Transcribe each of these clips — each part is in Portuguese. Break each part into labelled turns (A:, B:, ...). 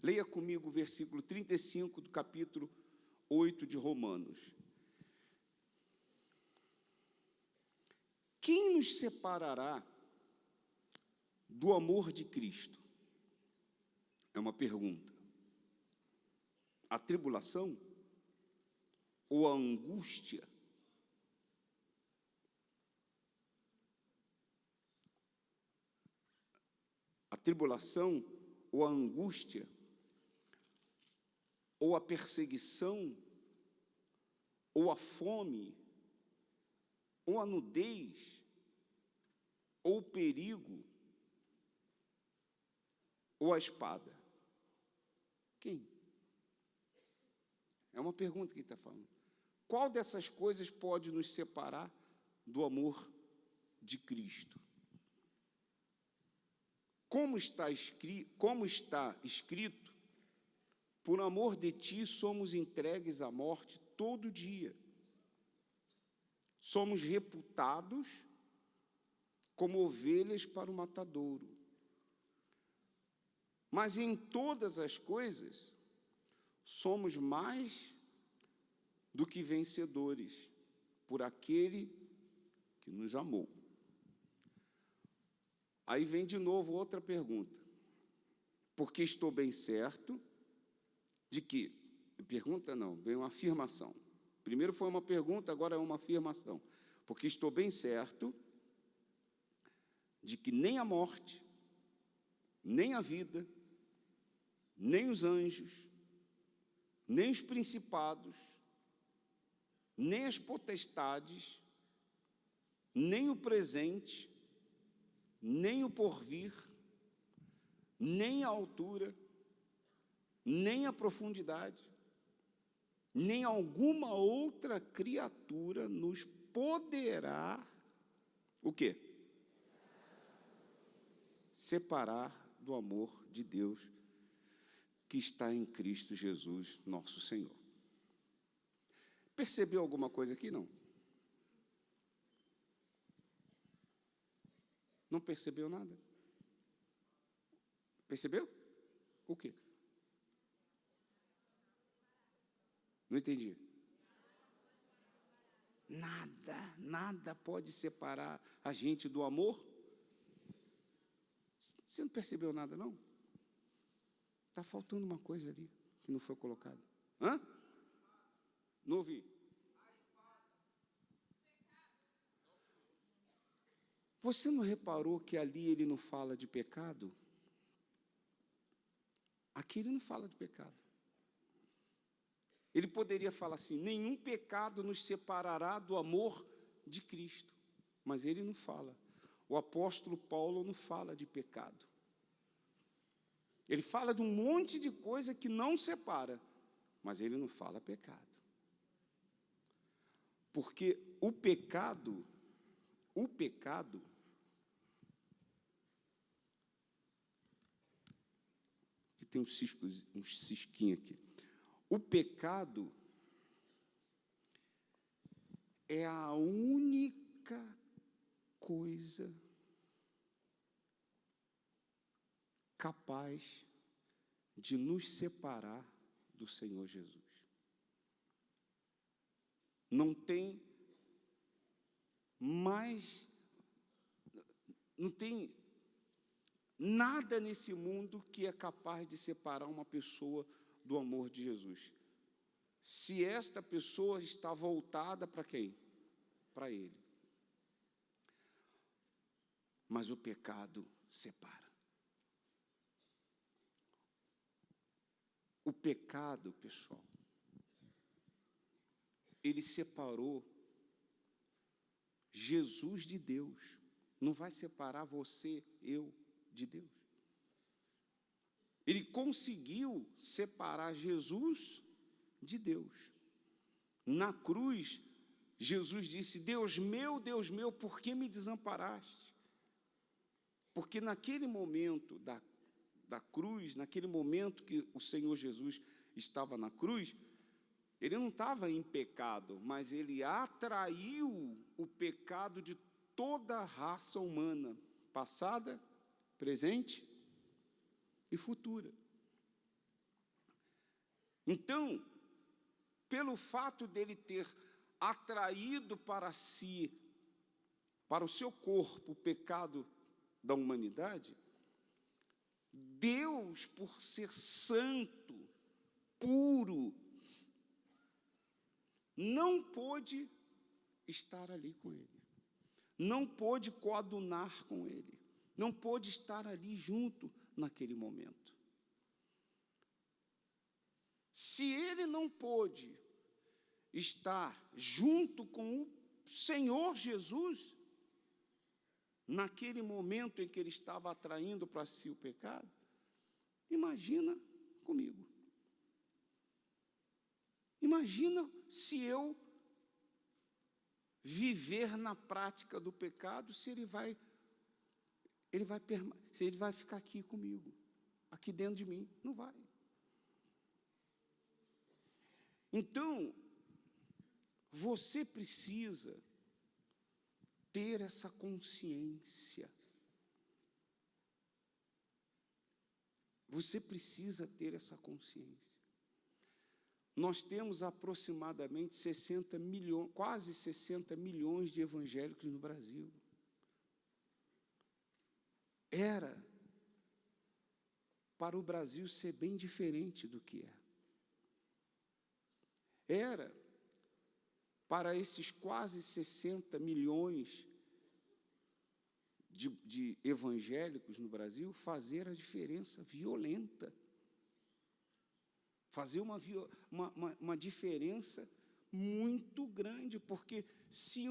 A: Leia comigo o versículo 35 do capítulo 8 de Romanos. Quem nos separará do amor de Cristo? É uma pergunta. A tribulação ou a angústia? A tribulação ou a angústia? Ou a perseguição? Ou a fome? Ou a nudez? Ou o perigo? Ou a espada? Quem? É uma pergunta que ele está falando. Qual dessas coisas pode nos separar do amor de Cristo? Como está escrito, por amor de ti somos entregues à morte todo dia. Somos reputados como ovelhas para o matadouro. Mas em todas as coisas, somos mais do que vencedores por aquele que nos amou. Aí vem de novo outra pergunta. Porque estou bem certo de que... Pergunta não, vem uma afirmação. Primeiro foi uma pergunta, agora é uma afirmação. Porque estou bem certo de que nem a morte, nem a vida, nem os anjos, nem os principados, nem as potestades, nem o presente, nem o porvir, nem a altura, nem a profundidade, nem alguma outra criatura nos poderá, o quê? Separar do amor de Deus que está em Cristo Jesus, nosso Senhor. Percebeu alguma coisa aqui, não? Não percebeu nada? Percebeu? O quê? Não entendi. Nada pode separar a gente do amor. Você não percebeu nada, não? Está faltando uma coisa ali que não foi colocada. Hã? Não ouvi. Você não reparou que ali ele não fala de pecado? Aqui ele não fala de pecado. Ele poderia falar assim, nenhum pecado nos separará do amor de Cristo. Mas ele não fala. O apóstolo Paulo não fala de pecado. Ele fala de um monte de coisa que não separa, mas ele não fala pecado. Porque o pecado, que tem uns cisquinhos aqui. O pecado é a única coisa capaz de nos separar do Senhor Jesus. Não tem nada nesse mundo que é capaz de separar uma pessoa do amor de Jesus. Se esta pessoa está voltada para quem? Para Ele. Mas o pecado separa. O pecado, pessoal, ele separou Jesus de Deus. Não vai separar você, eu, de Deus. Ele conseguiu separar Jesus de Deus. Na cruz, Jesus disse, Deus meu, por que me desamparaste? Porque naquele momento da cruz, naquele momento que o Senhor Jesus estava na cruz, ele não estava em pecado, mas ele atraiu o pecado de toda a raça humana, passada, presente e futura. Então, pelo fato dele ter atraído para si, para o seu corpo, o pecado da humanidade, Deus, por ser santo, puro, não pôde estar ali com ele, não pôde coadunar com ele, não pôde estar ali junto naquele momento. Se ele não pôde estar junto com o Senhor Jesus, naquele momento em que ele estava atraindo para si o pecado, imagina comigo. Imagina se eu viver na prática do pecado, se ele vai ficar aqui comigo, aqui dentro de mim. Não vai. Então, você precisa ter essa consciência. Você precisa ter essa consciência. Nós temos aproximadamente 60 milhões, quase 60 milhões de evangélicos no Brasil. Era para o Brasil ser bem diferente do que é. Era para esses quase 60 milhões de evangélicos no Brasil fazer a diferença violenta. Fazer uma diferença muito grande, porque se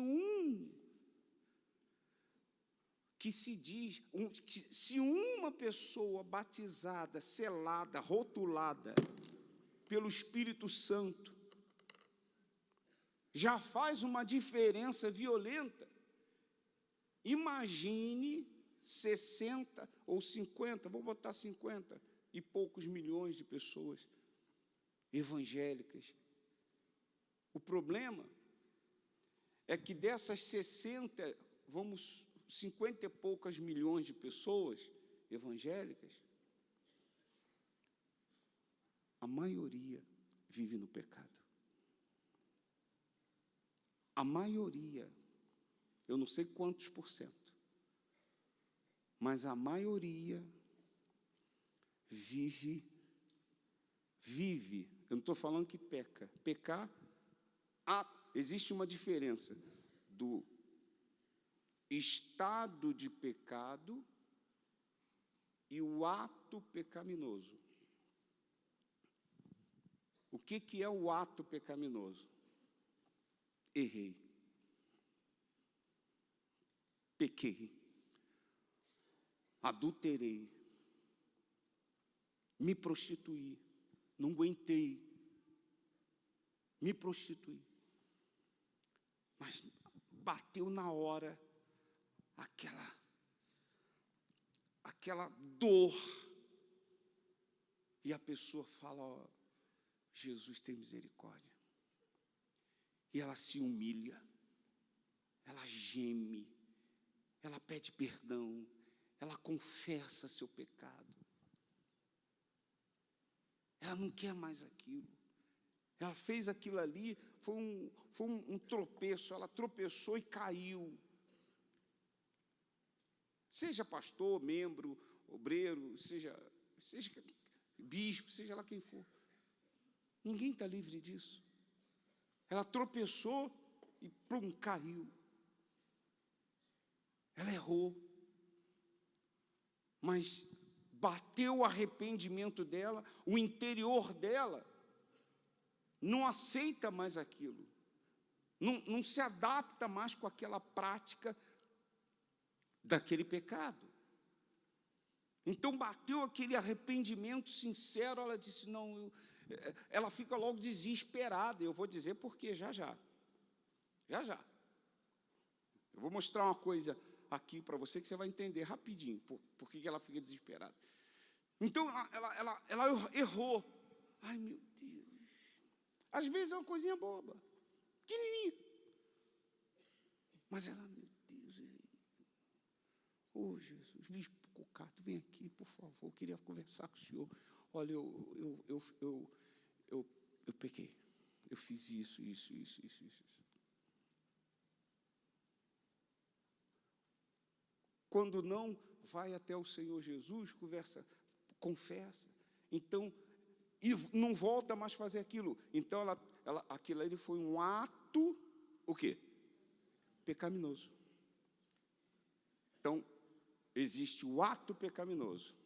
A: se uma pessoa batizada, selada, rotulada pelo Espírito Santo, já faz uma diferença violenta, imagine 60 ou 50, vou botar 50 e poucos milhões de pessoas evangélicas. O problema é que dessas 50 e poucas milhões de pessoas evangélicas, a maioria vive no pecado. A maioria, eu não sei quantos por cento, mas a maioria vive, eu não estou falando que peca. Pecar, existe uma diferença do estado de pecado e o ato pecaminoso. O que é o ato pecaminoso? Errei, pequei, adulterei, me prostituí, não aguentei, me prostituí. Mas bateu na hora aquela dor, e a pessoa fala: ó, Jesus tem misericórdia. E ela se humilha, ela geme, ela pede perdão, ela confessa seu pecado. Ela não quer mais aquilo. Ela fez aquilo ali, foi um tropeço, ela tropeçou e caiu. Seja pastor, membro, obreiro, seja bispo, seja lá quem for. Ninguém está livre disso. Ela tropeçou e plum, caiu. Ela errou. Mas bateu o arrependimento dela, o interior dela não aceita mais aquilo. Não se adapta mais com aquela prática daquele pecado. Então bateu aquele arrependimento sincero, ela disse: não, ela fica logo desesperada. Eu vou dizer por quê, já. Eu vou mostrar uma coisa aqui para você que você vai entender rapidinho por que ela fica desesperada. Então, ela errou. Ai, meu Deus. Às vezes é uma coisinha boba, pequenininha. Mas ela, meu Deus, Jesus, bispo Cocato, vem aqui, por favor, eu queria conversar com o senhor. Olha, eu pequei, eu fiz isso. Quando não, vai até o Senhor Jesus, conversa, confessa, então, e não volta mais a fazer aquilo. Então, aquilo ali foi um ato, o quê? Pecaminoso. Então, existe o ato pecaminoso.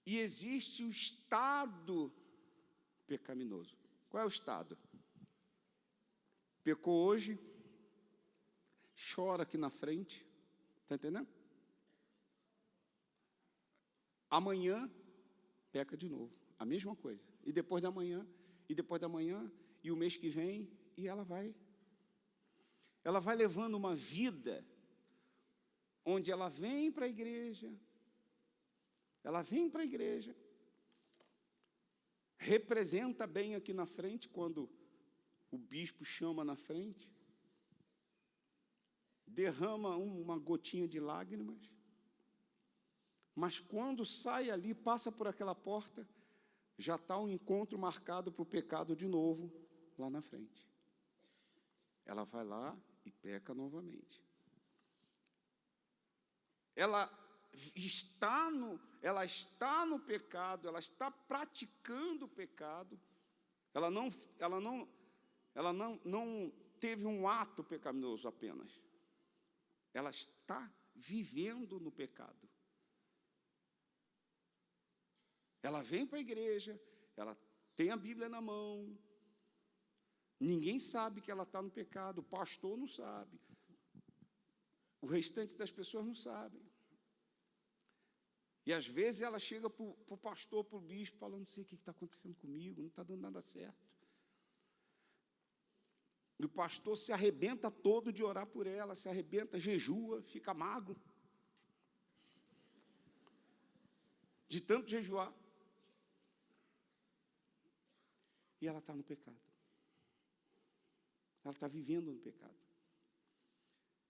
A: E existe o estado pecaminoso. Qual é o estado? Pecou hoje, chora aqui na frente, está entendendo? Amanhã, peca de novo, a mesma coisa. E depois da manhã, e o mês que vem, e ela vai levando uma vida onde ela vem para a igreja, representa bem aqui na frente, quando o bispo chama na frente, derrama uma gotinha de lágrimas, mas quando sai ali, passa por aquela porta, já está um encontro marcado para o pecado de novo, lá na frente. Ela vai lá e peca novamente. Ela está no pecado, ela está praticando o pecado, ela não teve um ato pecaminoso apenas, ela está vivendo no pecado. Ela vem para a igreja, ela tem a Bíblia na mão, ninguém sabe que ela está no pecado, o pastor não sabe, o restante das pessoas não sabem. E às vezes ela chega para o pastor, para o bispo, falando: não sei o que está acontecendo comigo, não está dando nada certo. E o pastor se arrebenta todo de orar por ela, se arrebenta, jejua, fica magro, de tanto jejuar. E ela está no pecado. Ela está vivendo no pecado.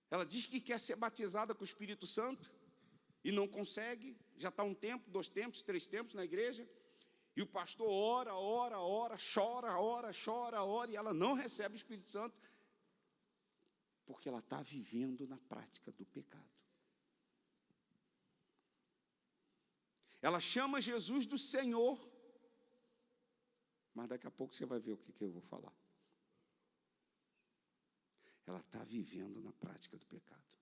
A: Ela diz que quer ser batizada com o Espírito Santo e não consegue. Já está um tempo, 2 tempos, 3 tempos na igreja. E o pastor ora, chora, e ela não recebe o Espírito Santo, porque ela está vivendo na prática do pecado. Ela chama Jesus do Senhor, mas daqui a pouco você vai ver o que eu vou falar. Ela está vivendo na prática do pecado.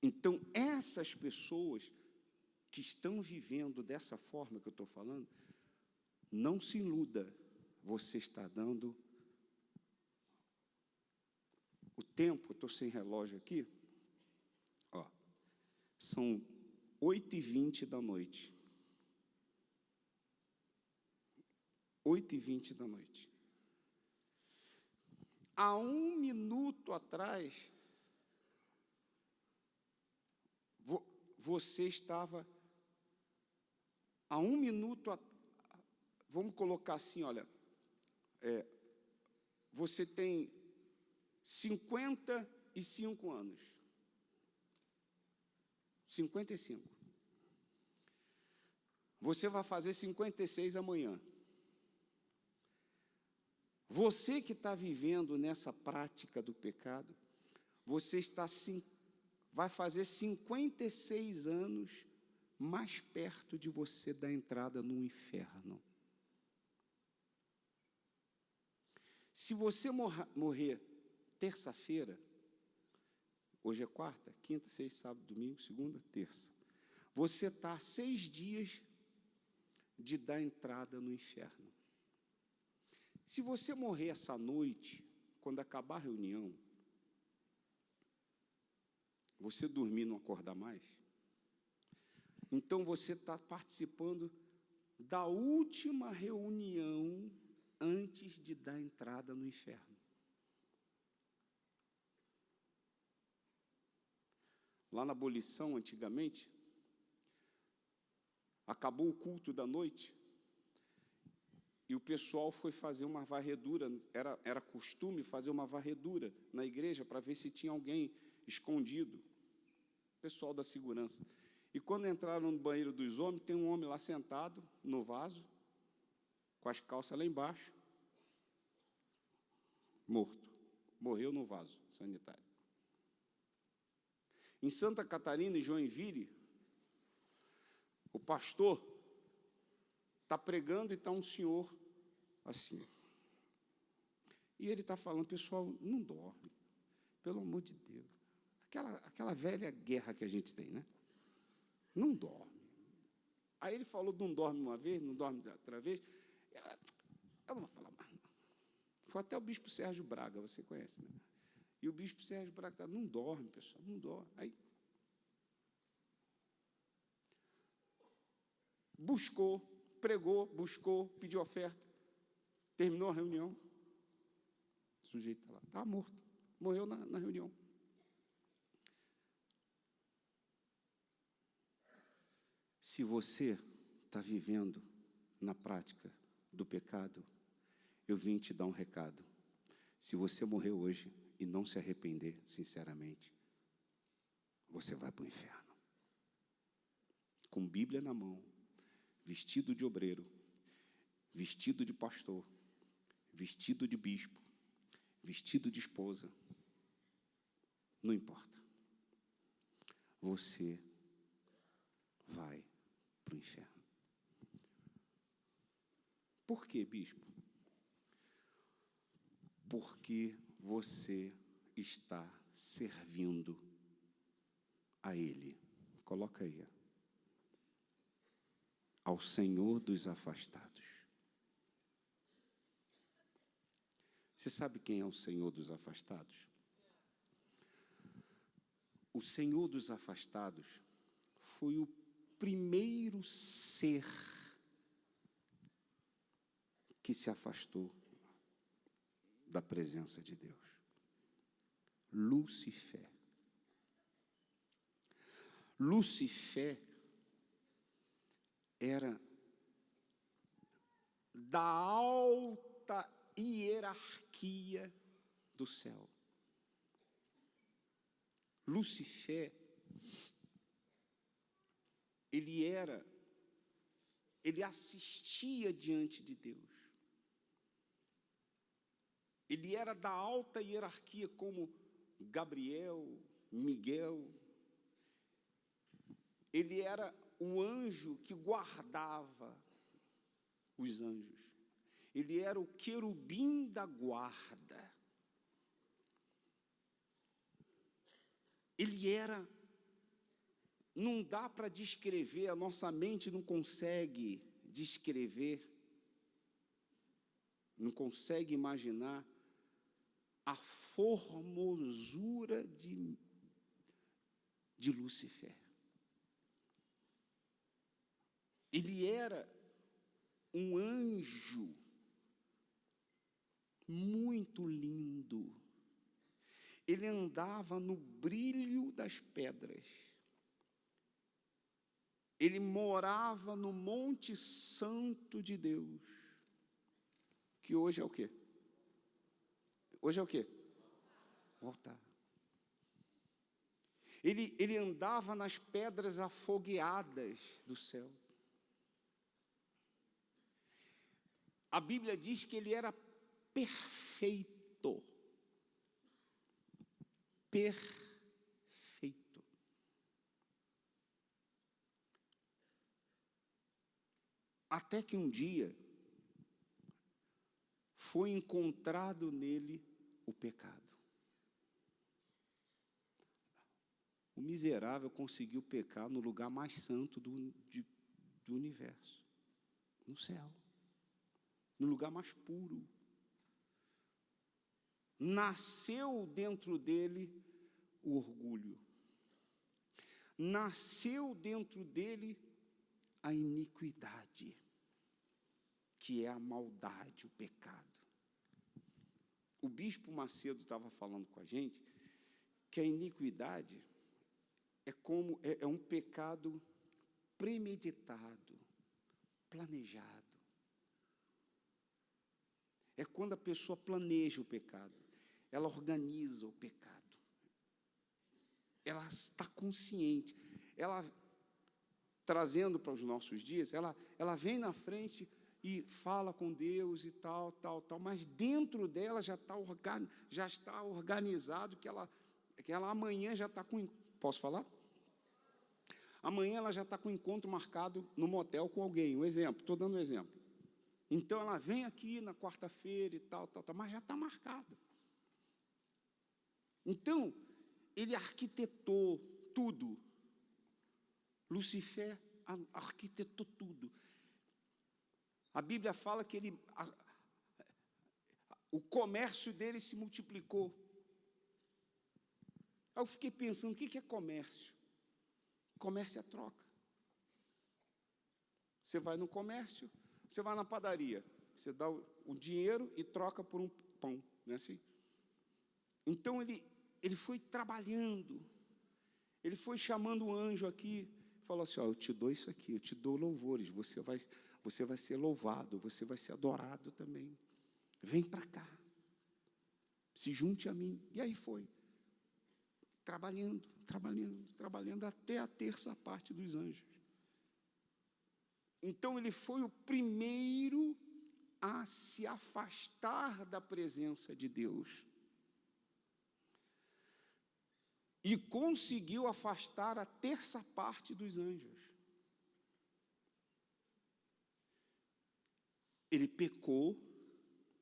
A: Então, essas pessoas que estão vivendo dessa forma que eu estou falando, não se iluda, você está dando o tempo. Eu estou sem relógio aqui, ó, são 8h20 da noite. 8h20 da noite. Há 1 minuto atrás, você estava, há 1 minuto, vamos colocar assim, olha, você tem 55 anos. 55. Você vai fazer 56 amanhã. Você que está vivendo nessa prática do pecado, você vai fazer 56 anos mais perto de você da entrada no inferno. Se você morrer terça-feira, hoje é quarta, quinta, sexta, sábado, domingo, segunda, terça, você está a 6 dias de dar entrada no inferno. Se você morrer essa noite, quando acabar a reunião, você dormir e não acordar mais, então você está participando da última reunião antes de dar entrada no inferno. Lá na abolição, antigamente, acabou o culto da noite, e o pessoal foi fazer uma varredura, era costume fazer uma varredura na igreja para ver se tinha alguém escondido, pessoal da segurança. E quando entraram no banheiro dos homens, tem um homem lá sentado no vaso, com as calças lá embaixo, morto. Morreu no vaso sanitário. Em Santa Catarina, em Joinville, o pastor está pregando e está um senhor assim. E ele está falando, pessoal, não dorme, pelo amor de Deus. Aquela velha guerra que a gente tem, né? Não dorme. Aí ele falou, não dorme uma vez, não dorme outra vez. Eu não vou falar mais, não. Foi até o bispo Sérgio Braga, você conhece, né? E o bispo Sérgio Braga está, não dorme, pessoal, não dorme. Aí, buscou, pregou, buscou, pediu oferta, terminou a reunião, o sujeito está lá, estava morto, morreu na reunião. Se você está vivendo na prática do pecado, eu vim te dar um recado. Se você morrer hoje e não se arrepender, sinceramente, você vai para o inferno. Com Bíblia na mão, vestido de obreiro, vestido de pastor, vestido de bispo, vestido de esposa, não importa. Você vai para o inferno. Por quê, bispo? Porque você está servindo a Ele. Coloca aí. Ao Senhor dos afastados. Você sabe quem é o Senhor dos afastados? O Senhor dos afastados foi o primeiro ser que se afastou da presença de Deus. Lúcifer. Lúcifer era da alta hierarquia do céu. Lúcifer, ele assistia diante de Deus. Ele era da alta hierarquia, como Gabriel, Miguel. Ele era o anjo que guardava os anjos. Ele era o querubim da guarda. Ele era, não dá para descrever, a nossa mente não consegue descrever, não consegue imaginar a formosura de Lúcifer. Ele era um anjo muito lindo. Ele andava no brilho das pedras. Ele morava no Monte Santo de Deus, que hoje é o quê? Hoje é o quê? O altar. Ele andava nas pedras afogueadas do céu. A Bíblia diz que ele era perfeito. Perfeito. Até que um dia foi encontrado nele o pecado. O miserável conseguiu pecar no lugar mais santo do universo, no céu, no lugar mais puro. Nasceu dentro dele o orgulho. Nasceu dentro dele a iniquidade, que é a maldade, o pecado. O bispo Macedo estava falando com a gente que a iniquidade é um pecado premeditado, planejado. É quando a pessoa planeja o pecado, ela organiza o pecado, ela está consciente, ela trazendo para os nossos dias, ela vem na frente e fala com Deus e tal, mas dentro dela já está organizado que ela amanhã já está com... Posso falar? Amanhã ela já está com encontro marcado no motel com alguém, um exemplo, estou dando um exemplo. Então, ela vem aqui na quarta-feira e tal, mas já está marcado. Então, ele arquitetou tudo. Lucifer arquitetou tudo. A Bíblia fala que o comércio dele se multiplicou. Aí eu fiquei pensando, o que é comércio? Comércio é troca. Você vai no comércio, você vai na padaria, você dá o dinheiro e troca por um pão, não é assim? Então, ele foi trabalhando, ele foi chamando o anjo aqui, falou assim, eu te dou isso aqui, eu te dou louvores, você vai ser louvado, você vai ser adorado também. Vem para cá, se junte a mim. E aí foi, trabalhando, até a terça parte dos anjos. Então, ele foi o primeiro a se afastar da presença de Deus. E conseguiu afastar a terça parte dos anjos. Ele pecou,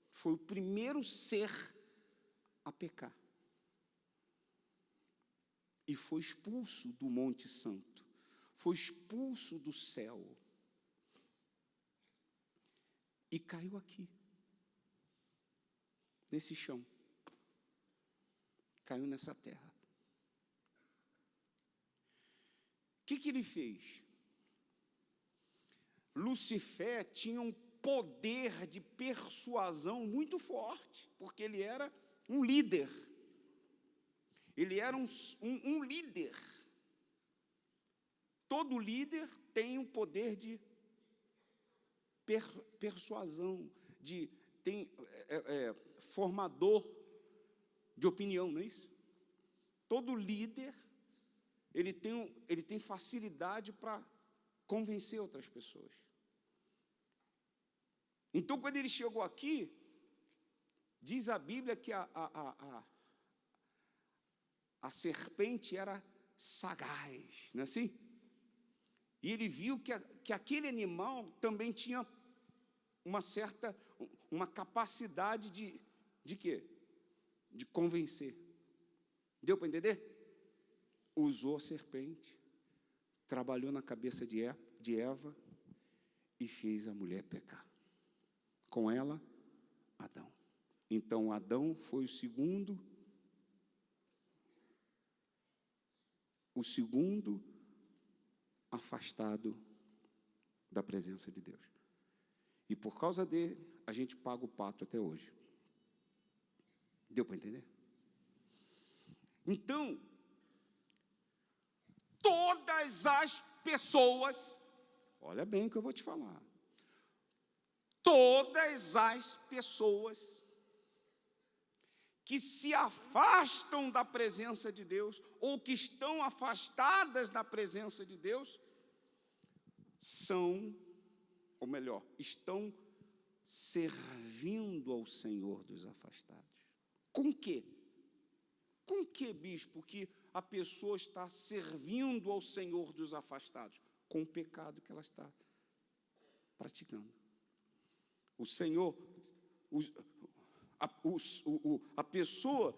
A: foi o primeiro ser a pecar. E foi expulso do Monte Santo, foi expulso do céu. E caiu aqui, nesse chão. Caiu nessa terra. O que ele fez? Lucifer tinha um poder de persuasão muito forte, porque ele era um líder. Ele era um líder. Todo líder tem um poder de persuasão, formador de opinião, não é isso? Todo líder, ele tem facilidade para convencer outras pessoas. Então, quando ele chegou aqui, diz a Bíblia que a serpente era sagaz, não é assim? E ele viu que aquele animal também tinha uma capacidade de quê? De convencer. Deu para entender? Usou a serpente, trabalhou na cabeça de Eva e fez a mulher pecar. Com ela, Adão. Então, Adão foi o segundo afastado da presença de Deus. E por causa dele, a gente paga o pato até hoje. Deu para entender? Então, todas as pessoas, olha bem o que eu vou te falar, todas as pessoas que se afastam da presença de Deus, ou que estão afastadas da presença de Deus, estão servindo ao Senhor dos afastados. Com quê? Com que, bispo, que a pessoa está servindo ao Senhor dos afastados? Com o pecado que ela está praticando. O Senhor, a pessoa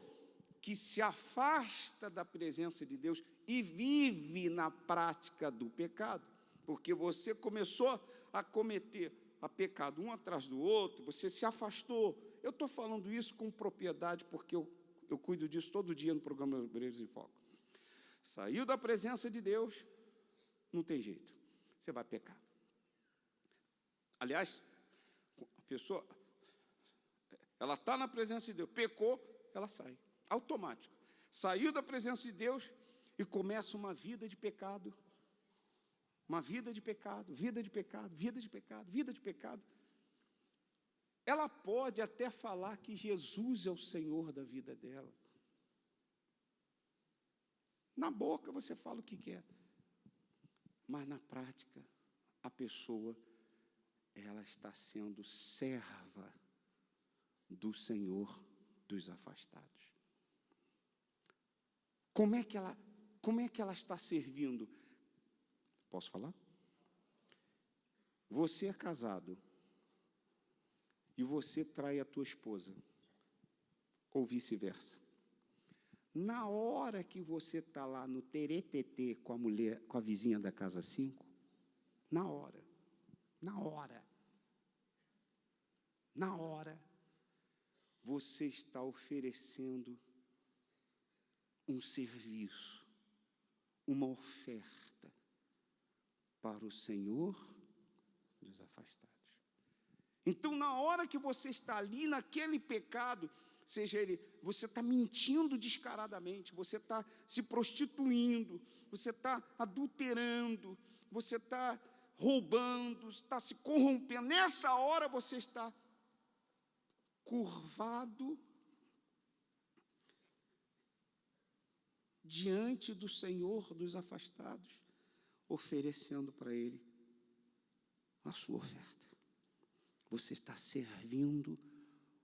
A: que se afasta da presença de Deus e vive na prática do pecado, porque você começou a cometer a pecado um atrás do outro, você se afastou. Eu estou falando isso com propriedade, porque eu cuido disso todo dia no programa Obreiros em Foco. Saiu da presença de Deus, não tem jeito, você vai pecar. Aliás, a pessoa, ela está na presença de Deus, pecou, ela sai, automático. Saiu da presença de Deus e começa uma vida de pecado, vida de pecado. Ela pode até falar que Jesus é o Senhor da vida dela. Na boca você fala o que quer. mas na prática, a pessoa, ela está sendo serva do Senhor dos afastados. Como é que ela está servindo? Posso falar? Você é casado e você trai a tua esposa, ou vice-versa. Na hora que você está lá no teretetê com a mulher, com a vizinha da casa 5, na hora, você está oferecendo um serviço, uma oferta para o Senhor dos afastados. Então, na hora que você está ali naquele pecado, seja ele, você está mentindo descaradamente, você está se prostituindo, você está adulterando, você está roubando, está se corrompendo. Nessa hora você está curvado diante do Senhor dos afastados, oferecendo para Ele a sua oferta. Você está servindo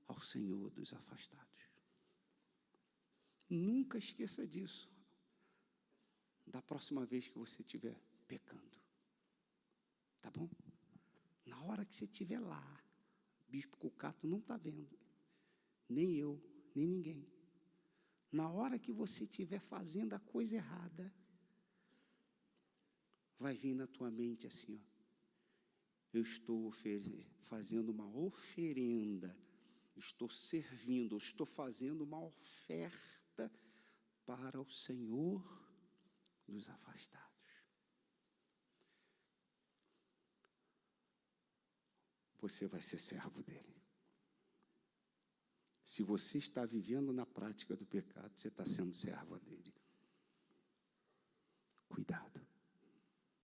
A: ao Senhor dos afastados. Nunca esqueça disso, da próxima vez que você estiver pecando. Tá bom? Na hora que você estiver lá, Bispo Cucato não está vendo, nem eu, nem ninguém. Na hora que você estiver fazendo a coisa errada, vai vir na tua mente assim, ó, eu estou fazendo uma oferenda, estou servindo, estou fazendo uma oferta para o Senhor dos afastados. Você vai ser servo dele. Se você está vivendo na prática do pecado, você está sendo servo dele. Cuidado.